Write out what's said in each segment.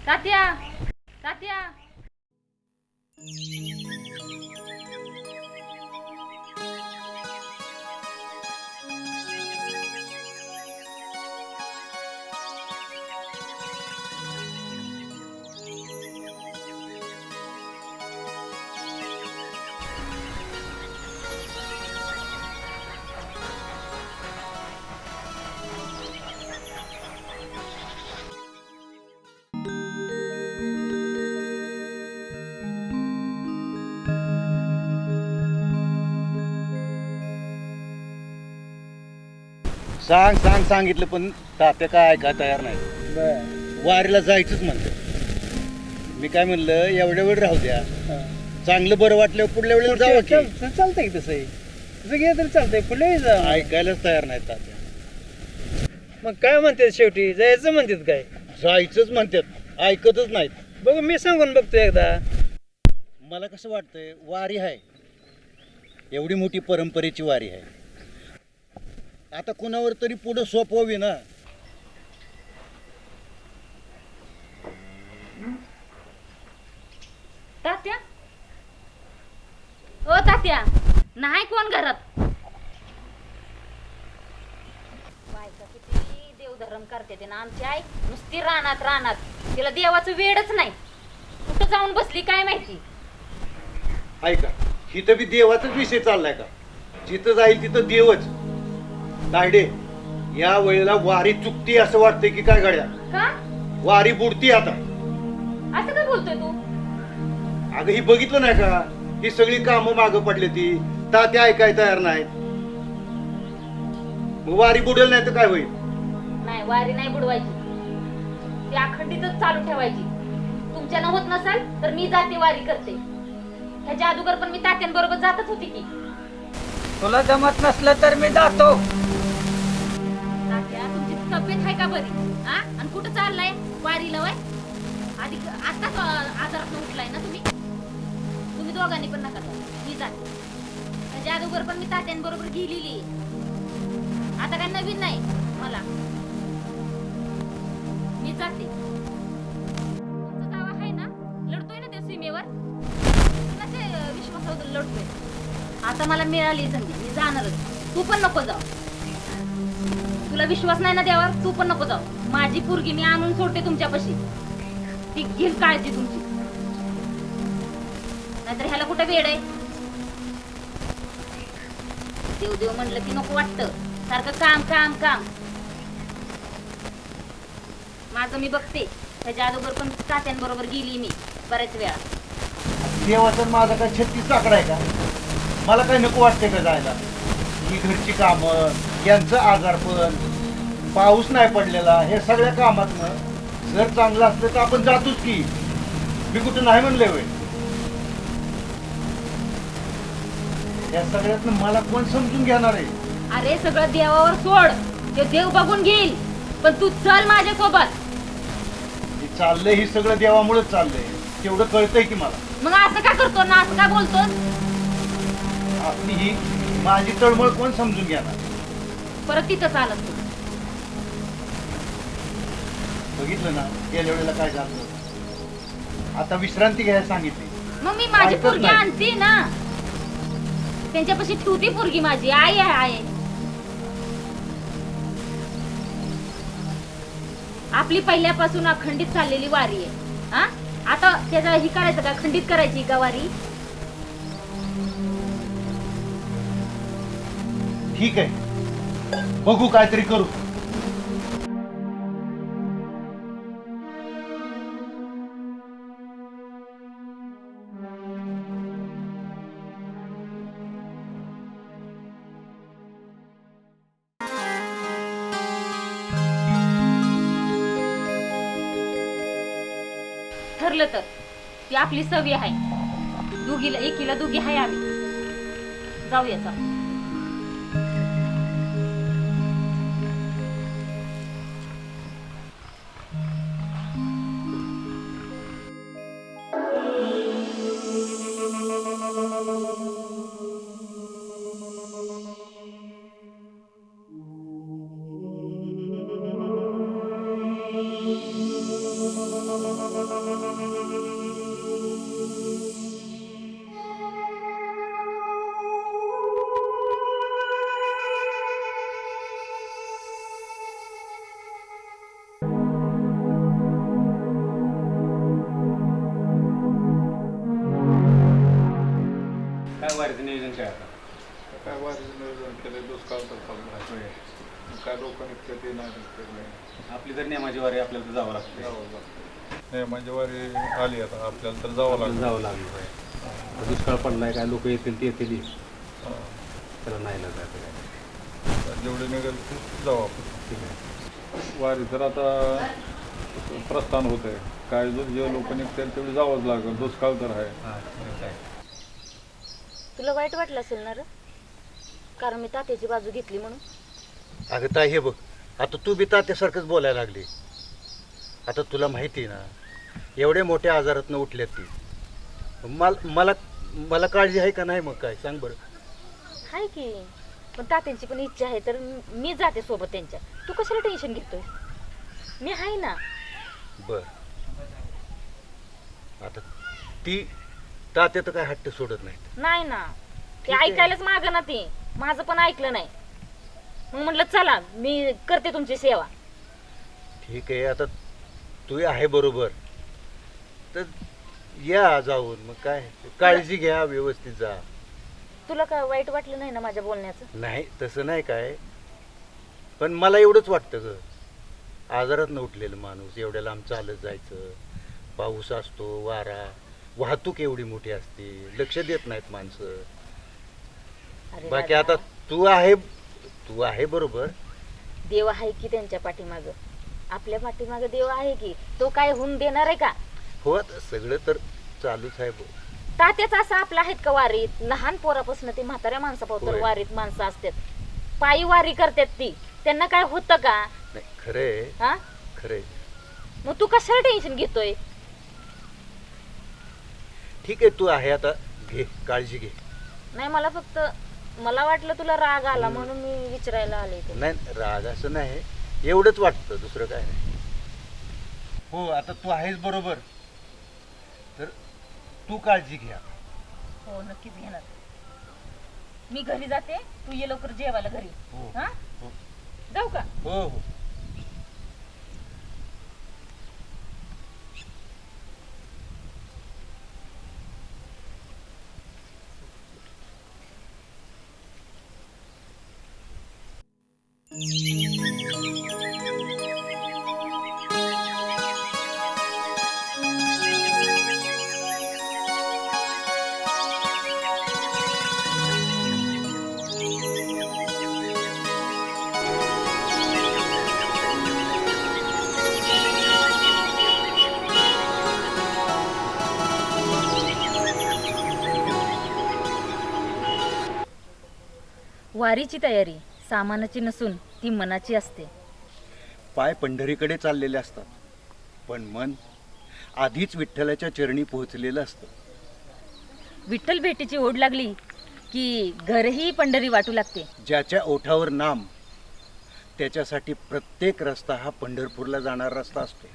तात्या तात्या सांगितलं पण तात्या काय ऐका तयार नाही. वारीला जायचंच म्हणतं. मी काय म्हणलं एवढ्या वेळ राहू द्या, चांगलं बरं वाटल्यावर पुढल्या वेळेला जावं की. चालतंय की तसंही तसं गेलं तरी चालतंय पुढल्या वेळी जा. ऐकायलाच तयार नाही तात्या. मग काय म्हणतात शेवटी जायचं म्हणतात काय? जायचंच म्हणतात, ऐकतच नाहीत. बघू मी सांगून बघतो एकदा. मला कसं वाटतंय वारी आहे, एवढी मोठी परंपरेची वारी आहे, आता कुणावर तरी पुढं सोपवावी ना. तात्या ओ तात्या नाही कोण घरात. बायका किती देवधर्म करते ते ना. आमची आई नुसती रानात रानात, तिला देवाचं वेडच नाही. कुठं जाऊन बसली काय माहिती. ऐका, इथं बी देवाचाच विषय चाललाय का? जिथं जाईल तिथं देवच. तायडे, या वेळेला वारी चुकती असं वाटतंय की काय गड्या? का वारी बुडती आता. असं काय बोलतोय तू? अगं ही बघितलं नाही का, ही सगळी कामं मागं पडली ती, तात्या ऐकाय तयार नाही. मग वारी बुडेल नाही तर काय होईल? नाही वारी नाही बुडवायची, ती अखंडितच चालू ठेवायची. तुमच्यानं होत नसाल तर मी जाते वारी करते. ह्या जादूगर पण मी तात्यांबरोबर जातच होती की. तुला जमत नसलं तर मी जातो. तात्या तुमची तब्येत आहे का बरी? हा आणि कुठं चाललाय वारीला? वय आधी आताच आजारात उठलाय ना तुम्ही. तुम्ही दोघांनी पण नका जाऊ, मी जाते. ह्या जादूगर पण मी तात्यांबरोबर गेलेली. आता काय नवीन नाही मला, मी जाते. तुमचा दावा आहे ना, लढतोय ना त्या सीमेवर. कसे विश्वासावर लढतोय. आता मला मिळाली संधी, मी जाणारच. तू पण नको जाऊ. तुला विश्वास नाही ना देवावर, तू पण नको जाऊ. माझी पोरगी मी आणून सोडते तुमच्यापाशी, ती घेईल काळजी तुमची. नाहीतर ह्याला कुठं वेड आहे. देव देव म्हणलं की नको वाटतं, सारखं काम काम काम. माझं मी बघते. त्याच्या अगोदर पण तात्यांबरोबर गेली मी बऱ्याच वेळा. देवाचा माझा काय 36 आकडा आहे का? मला काय नको वाटते का जायला? ही घरची कामं, यांचं आजारपण, पाऊस नाही पडलेला, हे सगळ्या कामातनं जर चांगलं असलं तर आपण जातोच की. मी कुठं नाही म्हणले होय. या सगळ्यातनं मला कोण समजून घेणार आहे? अरे सगळं देवावर सोड, ते देव बघून घेईल. पण तू चल माझ्यासोबत. हे चाललंय ही सगळं देवामुळेच चाललंय, तेवढं कळतंय की मला. मग असं का करतो ना, असं का बोलतो? आपली ही माझी तळमळ कोण समजून घेणार? परत तिथं चालत तू. बघितलं ना गेल्या वेळेला काय झालं. आता विश्रांती घ्यायला सांगितली. मग मी माझी ऐकत पोरगी नाही. आणते ना, त्यांच्यापाशी ठेवती पोरगी. माझी आई आहे. आपली पहिल्यापासून अखंडित चाललेली वारी आहे. हा आता त्याचा ही करायचं का, खंडित करायची का वारी? ठीक आहे, बघू काहीतरी करू. ठरलं तर ती आपली सवय आहे. दोघीला एकीला दोघी आहे आम्ही. जाऊया चल. काय वारीचं नियोजन काय आता? काय वारीचं नियोजन केलं दुष्काळ तर चालू आहे. काय लोक निघते ते नाही निघते नाही आपली जर नियमाची वारी आपल्याला तर जावं लागतं. जावं लागतं. नाही म्हणजे वारी आली आता आपल्याला तर जावं लागतं. जावं लागलं. दुष्काळ पडलाय काय लोक येतील ते येतील हां. त्याला नाही ना जायचं काय. आता जेवढे निघेल ते जाऊ आपण. ठीक आहे. वारी तर आता प्रस्थान होत आहे. काय जे लोक निघतील तेवढे जावंच लागेल. दुष्काळ तर आहे. हां काय तुला वाईट वाटलं असेल ना रे, कारण मी तात्याची बाजू घेतली म्हणून. अगं ताई हे बघ, आता तू बी तात्यासारखंच बोलायला लागली. आता तुला माहिती आहे ना, एवढ्या मोठ्या आजारातनं उठल्यात ती. मला मला काळजी आहे का नाही मग काय सांग बरं. हाय की, पण तात्यांची पण इच्छा आहे तर मी जाते सोबत त्यांच्या. तू कशाला टेन्शन घेतोय, मी आहे ना. बर आता ती तात्या तर काय हट्ट सोडत नाहीत. नाही ना, ते ठीक आहे. ऐकायलाच माग ना, ते माझं पण ऐकलं नाही. मग म्हटलं चला मी करते तुमची सेवा. ठीक आहे, आता तू आहे बरोबर तर या जाऊन मग काय, काळजी घ्या, व्यवस्थित जा. तुला काय वाईट वाटलं नाही ना माझ्या बोलण्याचं? नाही तसं नाही काय, पण मला एवढंच वाटतं ग, आजारात न उठलेलं माणूस एवढ्या लांब चालत जायचं, पाऊस असतो, वारा, वाहतूक एवढी मोठी असते, लक्ष देत नाहीत माणसं. अरे बाकी दादा, आता तू आहे बरोबर. देव आहे की त्यांच्या पाठीमाग, आपल्या पाठीमाग देव आहे की. तो काय होऊन देणार आहे का? हो आता सगळं तर चालूच आहे बघ. तात्याच असं आपलं आहेत का वारीत? लहान पोरापासून ते म्हाताऱ्या माणसापासून होय. वारीत माणसं असतात, पायी वारी करतात ती. त्यांना काय होतं का? नाही खरंय, हा, खरंय. मग तू कशाला टेन्शन घेतोय? ठीक आहे, तू आहे आता, घे काळजी घे. नाही, मला फक्त मला वाटलं तुला राग आला म्हणून मी विचारायला आले इथे. नाही राग असं नाही, एवढंच वाटतं, दुसरं काय नाही. हो आता तू आहेस बरोबर, तर तू काळजी घ्या. हो नक्कीच घेणार. मी घरी जाते, तू ये लवकर जेवायला घरी. हो. हा, हो. जाऊ का? हो हो. वारीची तयारी सामानाची नसून ती मनाची असते. पाय पंढरीकडे चाललेले असतात, पण मन आधीच विठ्ठलाच्या चरणी पोहोचलेलं असतं. विठ्ठल भेटीची ओढ लागली की घरही पंढरी वाटू लागते. ज्याच्या ओठावर नाम, त्याच्यासाठी प्रत्येक रस्ता हा पंढरपूरला जाणारा रस्ता असतो.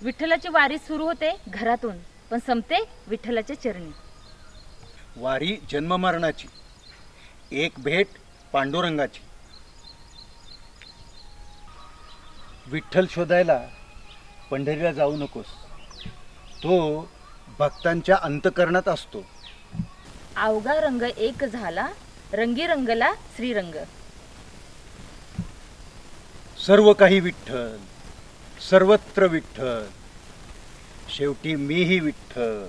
विठ्ठलाची वारी सुरू होते घरातून, पण संपते विठ्ठलाच्या चरणी. वारी जन्ममरणाची, एक भेट पांडुरंगाची. विठ्ठल शोधायला पंढरीला जाऊ नकोस, तो भक्तांच्या अंतकरणात असतो. अवघा रंग एक झाला, रंगी रंगला श्रीरंग. सर्व काही विठ्ठल, सर्वत्र विठ्ठल, शेवटी मीही विठ्ठल.